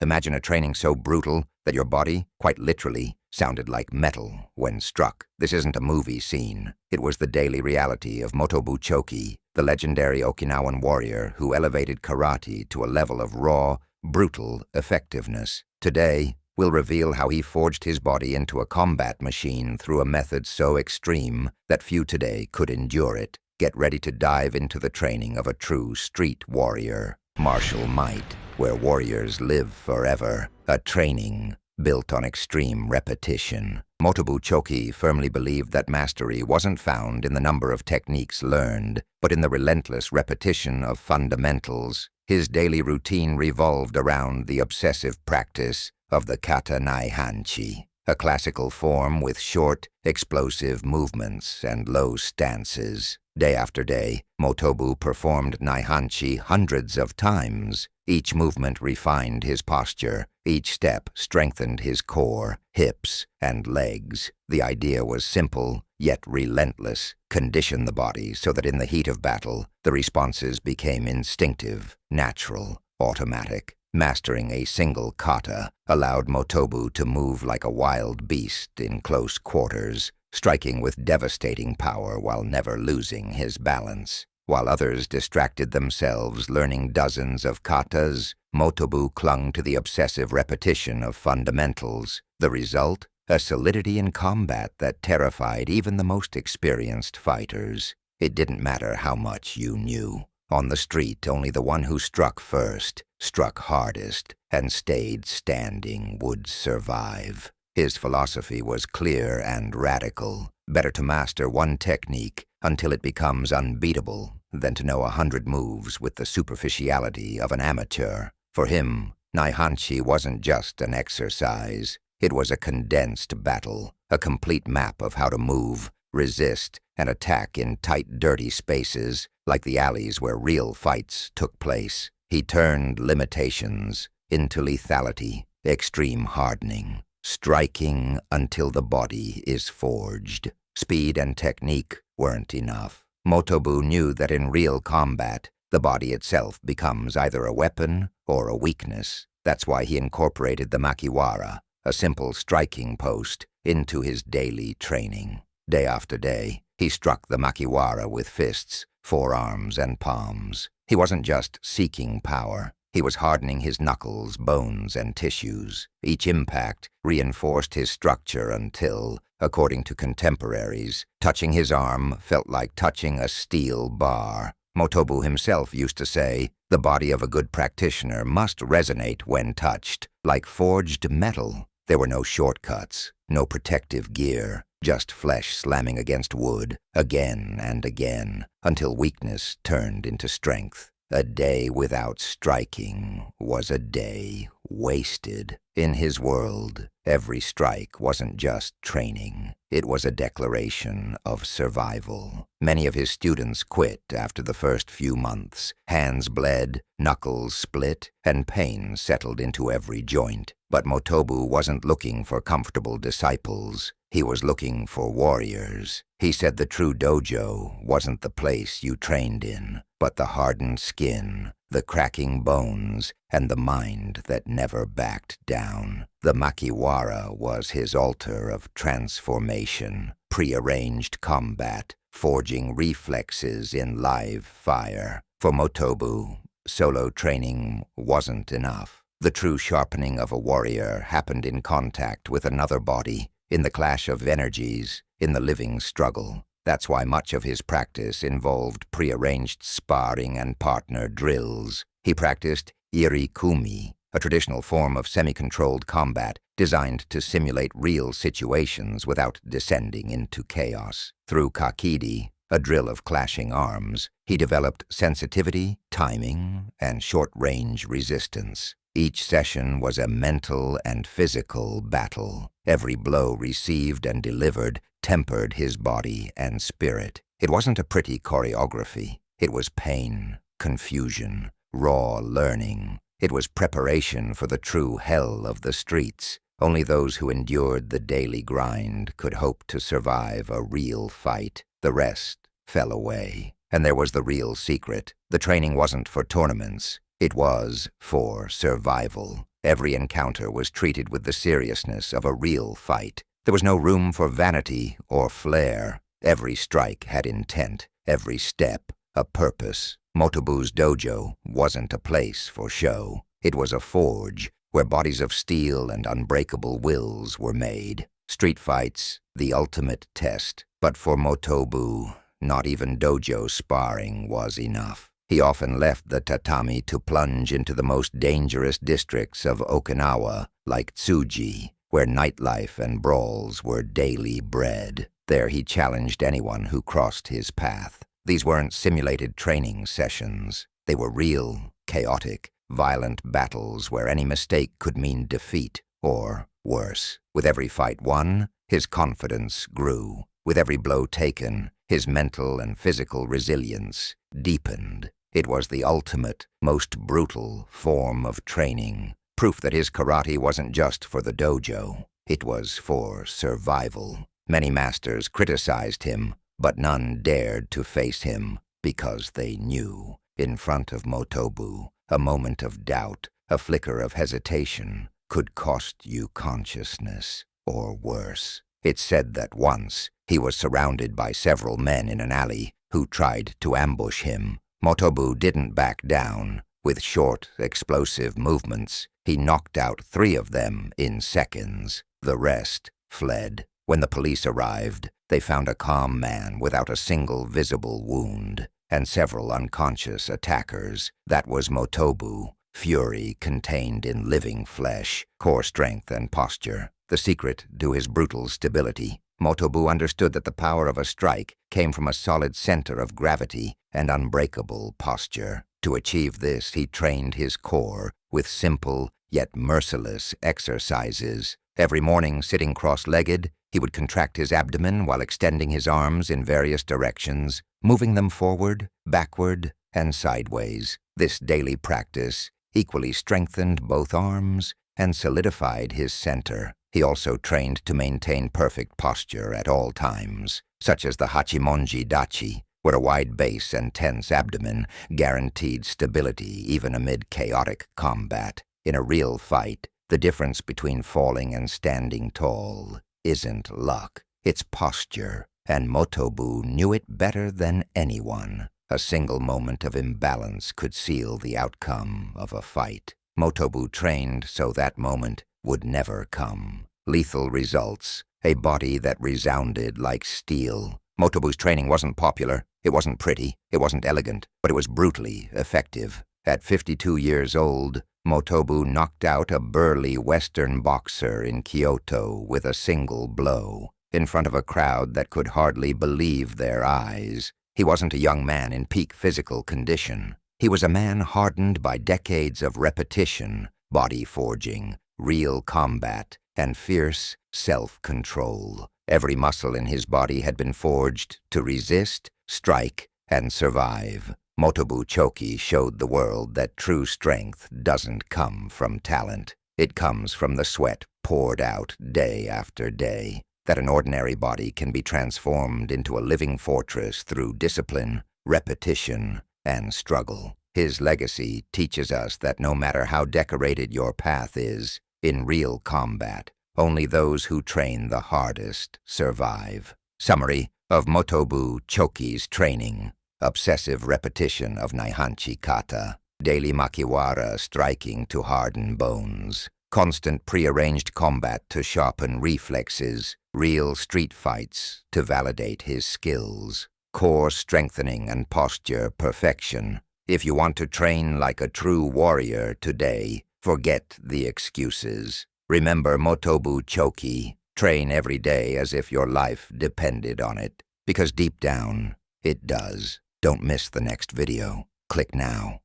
Imagine a training so brutal that your body, quite literally, sounded like metal when struck. This isn't a movie scene. It was the daily reality of Motobu Chōki, the legendary Okinawan warrior who elevated karate to a level of raw, brutal effectiveness. Today, we'll reveal how he forged his body into a combat machine through a method so extreme that few today could endure it. Get ready to dive into the training of a true street warrior. Martial might, where warriors live forever. A training built on extreme repetition. Motobu Chōki firmly believed that mastery wasn't found in the number of techniques learned, but in the relentless repetition of fundamentals. His daily routine revolved around the obsessive practice of the Kata Naihanchi, a classical form with short, explosive movements and low stances. Day after day, Motobu performed Nihanchi hundreds of times. Each movement refined his posture. Each step strengthened his core, hips, and legs. The idea was simple, yet relentless. Condition the body so that in the heat of battle, the responses became instinctive, natural, automatic. Mastering a single kata allowed Motobu to move like a wild beast in close quarters, striking with devastating power while never losing his balance. While others distracted themselves learning dozens of katas, Motobu clung to the obsessive repetition of fundamentals. The result? A solidity in combat that terrified even the most experienced fighters. It didn't matter how much you knew. On the street, only the one who struck first, struck hardest, and stayed standing would survive. His philosophy was clear and radical. Better to master one technique until it becomes unbeatable than to know 100 moves with the superficiality of an amateur. For him, Naihanchi wasn't just an exercise. It was a condensed battle, a complete map of how to move, resist, and attack in tight, dirty spaces like the alleys where real fights took place. He turned limitations into lethality, extreme hardening, striking until the body is forged. Speed and technique weren't enough. Motobu knew that in real combat, the body itself becomes either a weapon or a weakness. That's why he incorporated the Makiwara, a simple striking post, into his daily training. Day after day, he struck the Makiwara with fists, forearms, and palms. He wasn't just seeking power. He was hardening his knuckles, bones, and tissues. Each impact reinforced his structure until, according to contemporaries, touching his arm felt like touching a steel bar. Motobu himself used to say, "The body of a good practitioner must resonate when touched, like forged metal." There were no shortcuts, no protective gear, just flesh slamming against wood, again and again, until weakness turned into strength. A day without striking was a day wasted. In his world, every strike wasn't just training. It was a declaration of survival. Many of his students quit after the first few months. Hands bled, knuckles split, and pain settled into every joint. But Motobu wasn't looking for comfortable disciples. He was looking for warriors. He said the true dojo wasn't the place you trained in, but the hardened skin, the cracking bones, and the mind that never backed down. The Makiwara was his altar of transformation, prearranged combat, forging reflexes in live fire. For Motobu, solo training wasn't enough. The true sharpening of a warrior happened in contact with another body, in the clash of energies, in the living struggle. That's why much of his practice involved prearranged sparring and partner drills. He practiced irikumi, a traditional form of semi-controlled combat designed to simulate real situations without descending into chaos. Through kakiri, a drill of clashing arms, he developed sensitivity, timing, and short-range resistance. Each session was a mental and physical battle. Every blow received and delivered tempered his body and spirit. It wasn't a pretty choreography. It was pain, confusion, raw learning. It was preparation for the true hell of the streets. Only those who endured the daily grind could hope to survive a real fight. The rest fell away. And there was the real secret. The training wasn't for tournaments. It was for survival. Every encounter was treated with the seriousness of a real fight. There was no room for vanity or flair. Every strike had intent, every step a purpose. Motobu's dojo wasn't a place for show. It was a forge where bodies of steel and unbreakable wills were made. Street fights, the ultimate test. But for Motobu, not even dojo sparring was enough. He often left the tatami to plunge into the most dangerous districts of Okinawa, like Tsuji, where nightlife and brawls were daily bread. There he challenged anyone who crossed his path. These weren't simulated training sessions. They were real, chaotic, violent battles where any mistake could mean defeat, or worse. With every fight won, his confidence grew. With every blow taken, his mental and physical resilience deepened. It was the ultimate, most brutal form of training. Proof that his karate wasn't just for the dojo. It was for survival. Many masters criticized him, but none dared to face him because they knew. In front of Motobu, a moment of doubt, a flicker of hesitation, could cost you consciousness, or worse. It's said that once he was surrounded by several men in an alley who tried to ambush him. Motobu didn't back down. With short, explosive movements, he knocked out 3 of them in seconds. The rest fled. When the police arrived, they found a calm man without a single visible wound, and several unconscious attackers. That was Motobu, fury contained in living flesh, core strength and posture. The secret to his brutal stability. Motobu understood that the power of a strike came from a solid center of gravity and unbreakable posture. To achieve this, he trained his core with simple yet merciless exercises. Every morning, sitting cross-legged, he would contract his abdomen while extending his arms in various directions, moving them forward, backward, and sideways. This daily practice equally strengthened both arms and solidified his center. He also trained to maintain perfect posture at all times, such as the Hachimonji Dachi, where a wide base and tense abdomen guaranteed stability even amid chaotic combat. In a real fight, the difference between falling and standing tall isn't luck, it's posture, and Motobu knew it better than anyone. A single moment of imbalance could seal the outcome of a fight. Motobu trained so that moment would never come. Lethal results, a body that resounded like steel. Motobu's training wasn't popular, it wasn't pretty, it wasn't elegant, but it was brutally effective. At 52 years old, Motobu knocked out a burly Western boxer in Kyoto with a single blow, in front of a crowd that could hardly believe their eyes. He wasn't a young man in peak physical condition. He was a man hardened by decades of repetition, body forging, real combat, and fierce self-control. Every muscle in his body had been forged to resist, strike, and survive. Motobu Chōki showed the world that true strength doesn't come from talent. It comes from the sweat poured out day after day. That an ordinary body can be transformed into a living fortress through discipline, repetition, and struggle. His legacy teaches us that no matter how decorated your path is, in real combat, only those who train the hardest survive. Summary of Motobu Chōki's training. Obsessive repetition of Naihanchi Kata. Daily Makiwara striking to harden bones. Constant prearranged combat to sharpen reflexes. Real street fights to validate his skills. Core strengthening and posture perfection. If you want to train like a true warrior today, forget the excuses. Remember Motobu Chōki. Train every day as if your life depended on it. Because deep down, it does. Don't miss the next video. Click now.